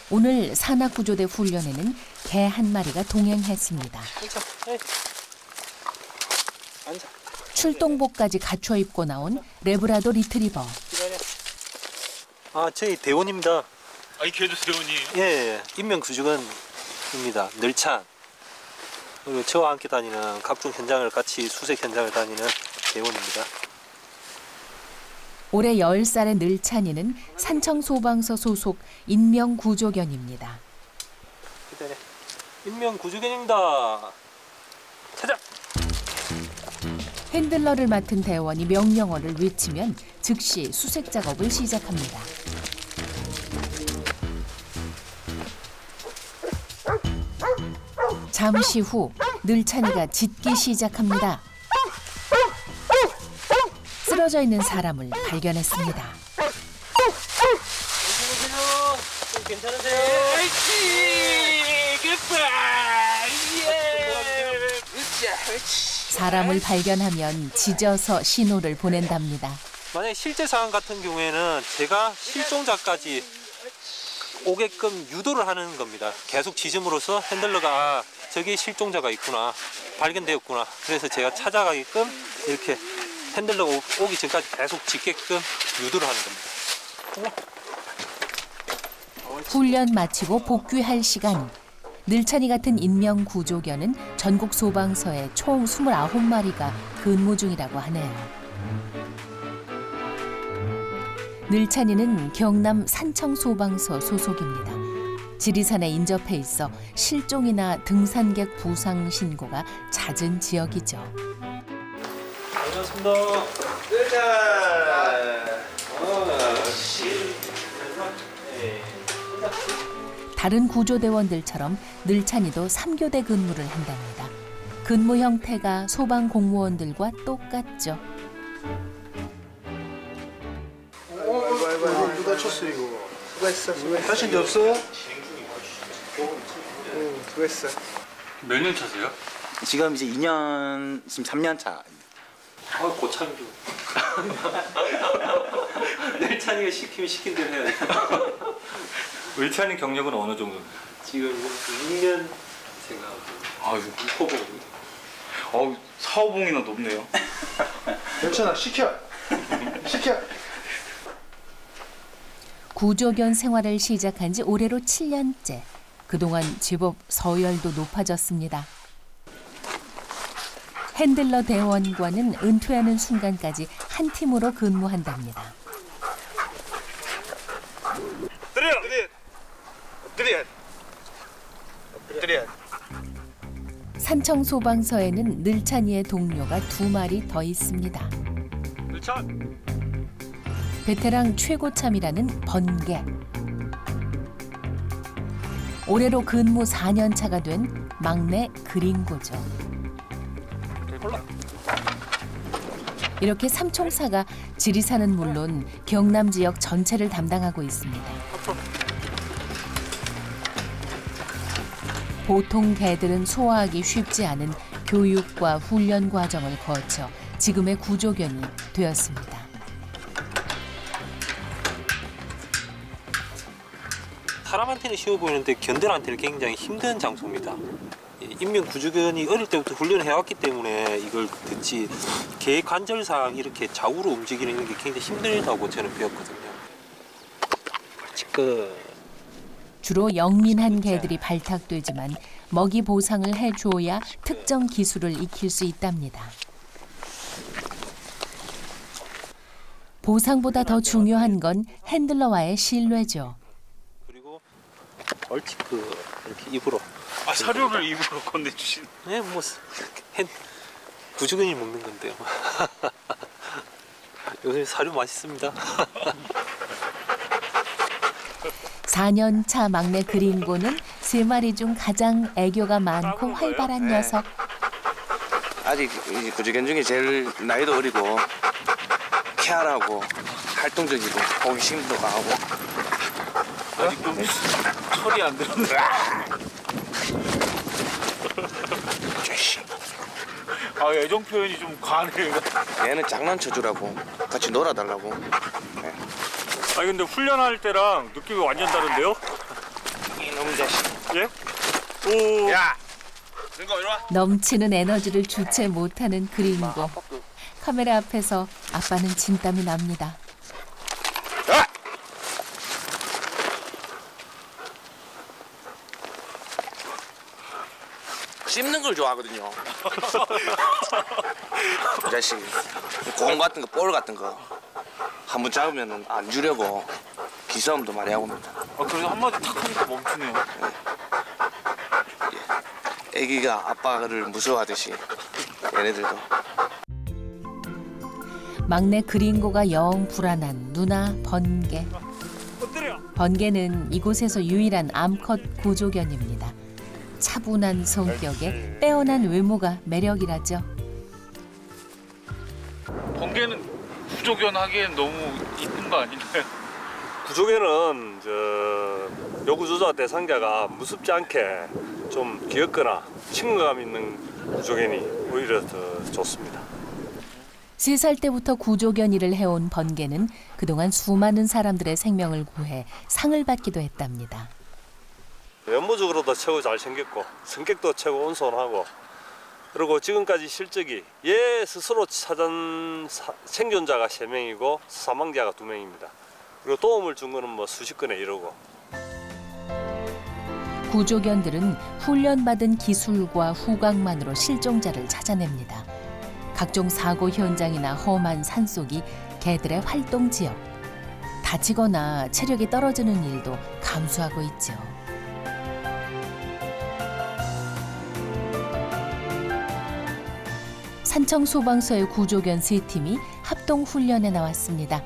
오늘 산악구조대 훈련에는 개 한 마리가 동행했습니다. 출동복까지 갖춰 입고 나온 레브라도 리트리버. 저희 대원입니다. 이 개도 대원이에요? 예, 인명구조견입니다. 늘찬. 그리고 저와 함께 다니는 각종 현장을 같이 수색 현장을 다니는 대원입니다. 올해 10살의 늘찬이는 산청소방서 소속 인명구조견입니다. 인명구조견입니다. 찾아! 핸들러를 맡은 대원이 명령어를 외치면 즉시 수색 작업을 시작합니다. 잠시 후 늘찬이가 짖기 시작합니다. 쓰러져 있는 사람을 발견했습니다. 괜찮으세요? 사람을 발견하면 짖어서 신호를 보낸답니다. 만약에 실제 상황 같은 경우에는 제가 실종자까지 오게끔 유도를 하는 겁니다. 계속 짖음으로써 핸들러가 저기 실종자가 있구나, 발견되었구나. 그래서 제가 찾아가게끔 이렇게 핸들러가 오기 전까지 계속 짖게끔 유도를 하는 겁니다. 훈련 마치고 복귀할 시간. 늘찬이 같은 인명구조견은 전국 소방서에 총 29마리가 근무 중이라고 하네요. 늘찬이는 경남 산청소방서 소속입니다. 지리산에 인접해 있어 실종이나 등산객 부상 신고가 잦은 지역이죠. 반갑습니다. 다른 구조대원들처럼 늘찬이도 3교대 근무를 한답니다. 근무 형태가 소방 공무원들과 똑같죠. 누가 쳤어 이거? 수고했어. 다친 데 없어? 응, 수고했어. 몇 년 차세요? 지금 이제 2년, 지금 3년 차. 고참이죠. 늘찬이가 시키면 시킨 대로 해야 돼. 을찬이 경력은 어느 정도? 지금 6년 생각하고. 포봉. 사오봉이나 높네요. 괜찮아, 시켜. 시켜. 구조견 생활을 시작한 지 올해로 7년째. 그동안 제법 서열도 높아졌습니다. 핸들러 대원과는 은퇴하는 순간까지 한 팀으로 근무한답니다. 산청소방서에는 늘찬이의 동료가 2마리 더 있습니다. 을찬! 베테랑 최고참이라는 번개. 올해로 근무 4년 차가 된 막내 그린고죠. 이렇게 삼총사가 지리산은 물론 경남 지역 전체를 담당하고 있습니다. 보통 개들은 소화하기 쉽지 않은 교육과 훈련 과정을 거쳐 지금의 구조견이 되었습니다. 사람한테는 쉬워 보이는데 견들한테는 굉장히 힘든 장소입니다. 인명구조견이 어릴 때부터 훈련을 해왔기 때문에 이걸 듣지, 개 관절상 이렇게 좌우로 움직이는 이런 게 굉장히 힘들다고 저는 배웠거든요. 주로 영민한 개들이 발탁되지만 먹이 보상을 해줘야 특정 기술을 익힐 수 있답니다. 보상보다 더 중요한 건 핸들러와의 신뢰죠. 그리고 얼치크 이렇게 입으로. 사료를 입으로 건네주신. 네, 뭐 구조견이 먹는 건데요. 요새 사료 맛있습니다. 4년 차 막내 그린고는 3마리 중 가장 애교가 많고 활발한 녀석. 아직 구조견 중에 제일 나이도 어리고 쾌활하고 활동적이고 호기심도 강하고. 아직도 철이 안 들었네. 애정 표현이 좀 과하네요. 얘는 장난쳐주라고, 같이 놀아달라고. 네. 근데 훈련할 때랑 느낌이 완전 다른데요? 너무 자식. 예? 오. 야. 그러니까 이리 와. 넘치는 에너지를 주체 못하는 그린고. 카메라 앞에서 아빠는 진땀이 납니다. 씹는 걸 좋아하거든요. 이 자식. 공 같은 거, 볼 같은 거 한번 잡으면 안 주려고 기싸움도 많이 하고 있습니다. 그래서 한마디 탁 하니까 멈추네요. 애기가 아빠를 무서워하듯이 얘네들도. 막내 그린고가 영 불안한 누나 번개. 번개는 이곳에서 유일한 암컷 구조견입니다. 차분한 성격에 빼어난 외모가 매력이라죠. 번개는 구조견 하기엔 너무 이쁜 거 아닌가요? 구조개는 여구조자 대상자가 무섭지 않게 좀 귀엽거나 친근감 있는 구조견이 오히려 더 좋습니다. 3살 때부터 구조견 일을 해온 번개는 그동안 수많은 사람들의 생명을 구해 상을 받기도 했답니다. 외모적으로도 최고 잘생겼고 성격도 최고 온순하고 그리고 지금까지 실적이 얘 스스로 찾은 생존자가 3명이고 사망자가 2명입니다. 그리고 도움을 준 거는 뭐 수십 건에 이르고. 구조견들은 훈련받은 기술과 후각만으로 실종자를 찾아냅니다. 각종 사고 현장이나 험한 산속이 개들의 활동 지역. 다치거나 체력이 떨어지는 일도 감수하고 있죠. 산청소방서의 구조견 3팀이 합동훈련에 나왔습니다.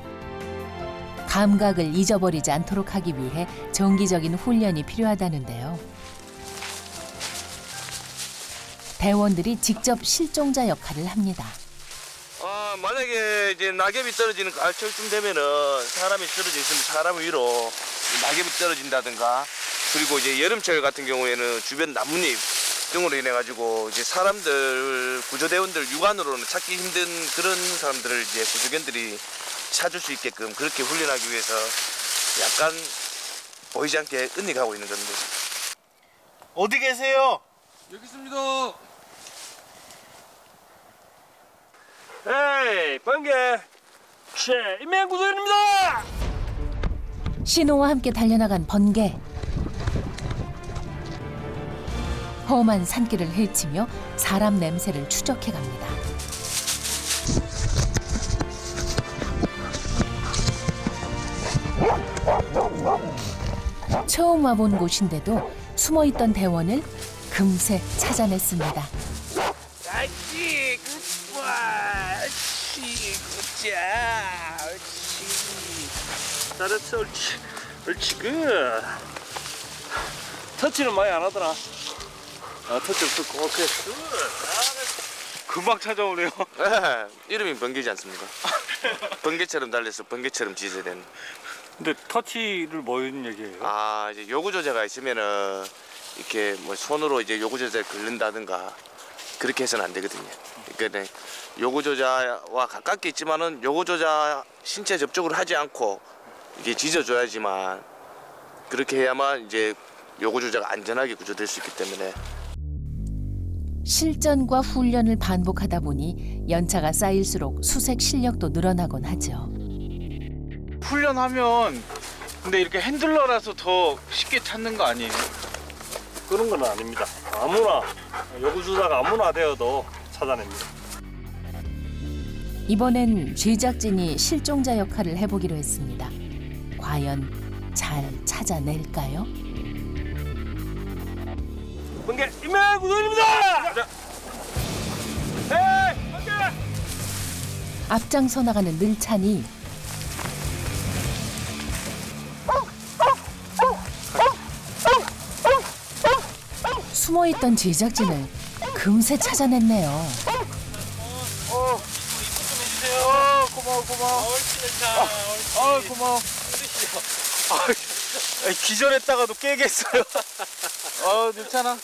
감각을 잊어버리지 않도록 하기 위해 정기적인 훈련이 필요하다는데요. 대원들이 직접 실종자 역할을 합니다. 만약에 이제 낙엽이 떨어지는 가을철쯤 되면은 사람이 쓰러져 있으면 사람 위로 낙엽이 떨어진다든가 그리고 이제 여름철 같은 경우에는 주변 나뭇잎 등으로 인해 가지고 이제 사람들 구조대원들 육안으로는 찾기 힘든 그런 사람들을 이제 구조견들이 찾을 수 있게끔 그렇게 훈련하기 위해서 약간 보이지 않게 은닉하고 있는 건데. 어디 계세요? 여기 있습니다. 에이 번개 인명구조견입니다. 신호와 함께 달려나간 번개. 험한 산길을 헤치며 사람 냄새를 추적해갑니다. 처음 와본 곳인데도 숨어있던 대원을 금세 찾아냈습니다. 아치 굿보이 아치 굿자 아치 잘했어 옳지 굿. 터치는 많이 안 하더라. 터치 없었고 오케이 굿. 금방 찾아오네요. 이름이 번개지 않습니까? 번개처럼 달려서 번개처럼 지세된. 근데 터치를 뭐는 얘기예요? 이제 요구조자가 있으면은 이렇게 뭐 손으로 이제 요구조자를 긁는다든가 그렇게 해서는 안 되거든요. 그러니까 요구조자와 가깝게 있지만은 요구조자 신체 접촉을 하지 않고 이게 짖어줘야지만 그렇게 해야만 이제 요구조자가 안전하게 구조될 수 있기 때문에. 실전과 훈련을 반복하다 보니 연차가 쌓일수록 수색 실력도 늘어나곤 하죠. 훈련하면 근데 이렇게 핸들러라서 더 쉽게 찾는 거 아니에요? 그런 건 아닙니다. 아무나 여구조자가 아무나 되어도 찾아냅니다. 이번엔 제작진이 실종자 역할을 해보기로 했습니다. 과연 잘 찾아낼까요? 번개 인명구조견입니다. 에이 번개. 앞장서 나가는 늘찬이 숨어있던 제작진을 금세 찾아냈네요. 고마워. 고마워. 기절했다가도 깨겠어요. 괜찮아.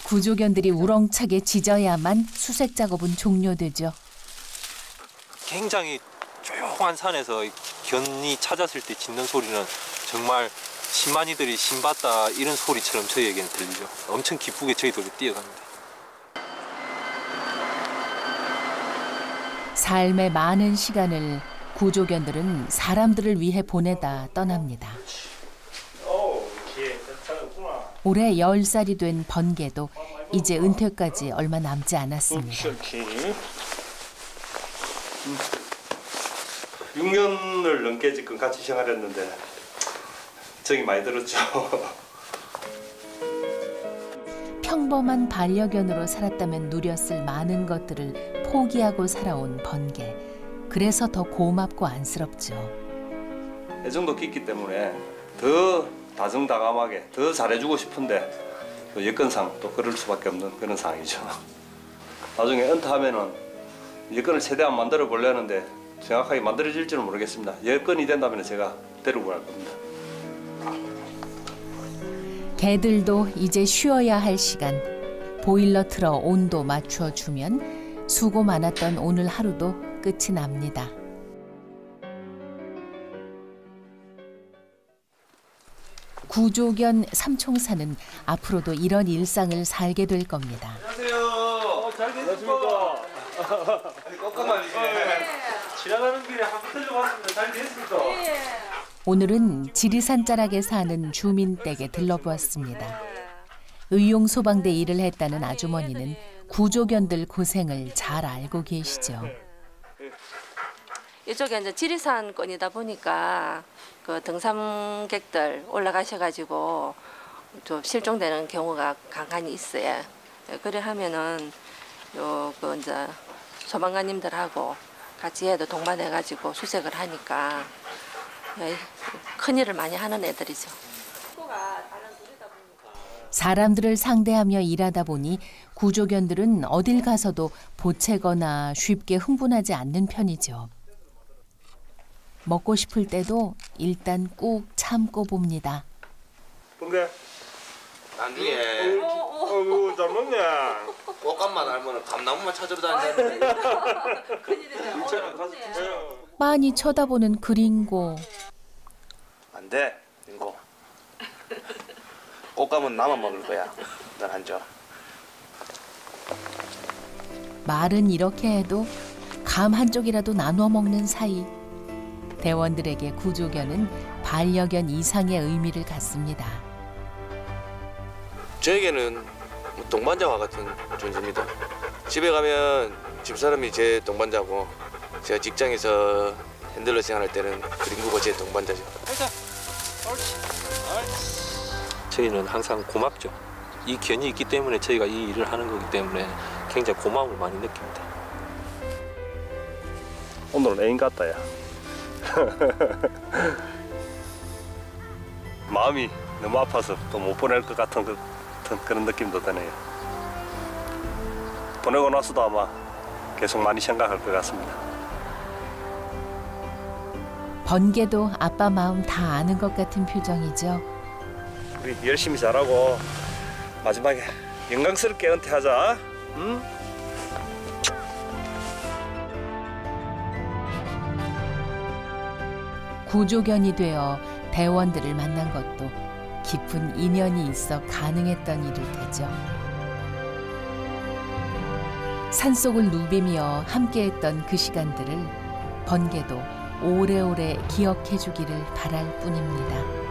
구조견들이 우렁차게 짖어야만 수색 작업은 종료되죠. 굉장히 조용한 산에서 견이 찾았을 때 짖는 소리는 정말 신만이들이 신봤다 이런 소리처럼 저희에게는 들리죠. 엄청 기쁘게 저희들이 뛰어갑니다. 삶의 많은 시간을 구조견들은 사람들을 위해 보내다 떠납니다. 올해 10살이 된 번개도 이제 은퇴까지 얼마 남지 않았습니다. 6년을 넘게 지금 같이 생활했는데 정이 많이 들었죠. 평범한 반려견으로 살았다면 누렸을 많은 것들을 포기하고 살아온 번개. 그래서 더 고맙고 안쓰럽죠. 애정도 깊기 때문에 더 다정다감하게 더 잘해주고 싶은데 또 여건상 또 그럴 수밖에 없는 그런 상황이죠. 나중에 은퇴하면은 여건을 최대한 만들어 보려는데 정확하게 만들어질지는 모르겠습니다. 여건이 된다면 제가 데리고 갈 겁니다. 개들도 이제 쉬어야 할 시간. 보일러 틀어 온도 맞춰주면 수고 많았던 오늘 하루도 끝이 납니다. 구조견 삼총사는 앞으로도 이런 일상을 살게 될 겁니다. 안녕하세요. 잘 계십니까? 꺾어만 이제. 지나가는 길에 한번 들려봤습니다. 잘 계십니까? 오늘은 지리산 자락에 사는 주민 댁에 들러보았습니다. 의용소방대 일을 했다는 아주머니는 구조견들 고생을 잘 알고 계시죠. 이쪽에 이제 지리산권이다 보니까 그 등산객들 올라가셔가지고 좀 실종되는 경우가 간간히 있어요. 그래 하면은 그 이제 소방관님들하고 같이 애들 동반해가지고 수색을 하니까 큰 일을 많이 하는 애들이죠. 사람들을 상대하며 일하다 보니 구조견들은 어딜 가서도 보채거나 쉽게 흥분하지 않는 편이죠. 먹고 싶을 때도 일단 꾹 참고 봅니다. 근데 나중에 어이구 잘 먹네. 꽃감만 알면 감나무만 찾으러 다니는데. 빤히 쳐다보는 그린고. 안 돼, 링고. 꽃감은 나만 먹을 거야. 난 안 줘. 말은 이렇게 해도 감 한쪽이라도 나눠 먹는 사이. 대원들에게 구조견은 반려견 이상의 의미를 갖습니다. 저에게는 동반자와 같은 존재입니다. 집에 가면 집사람이 제 동반자고 제가 직장에서 핸들러 생활할 때는 그린구가 제 동반자죠. 저희는 항상 고맙죠. 이 견이 있기 때문에 저희가 이 일을 하는 거기 때문에 굉장히 고마움을 많이 느낍니다. 오늘은 애인 같다 야. 마음이 너무 아파서 또 못 보낼 것 같은 그런 느낌도 드네요. 보내고 나서도 아마 계속 많이 생각할 것 같습니다. 번개도 아빠 마음 다 아는 것 같은 표정이죠. 우리 열심히 잘하고 마지막에 영광스럽게 은퇴하자. 응? 구조견이 되어 대원들을 만난 것도 깊은 인연이 있어 가능했던 일일 테죠. 산속을 누비며 함께했던 그 시간들을 번개도 오래오래 기억해 주기를 바랄 뿐입니다.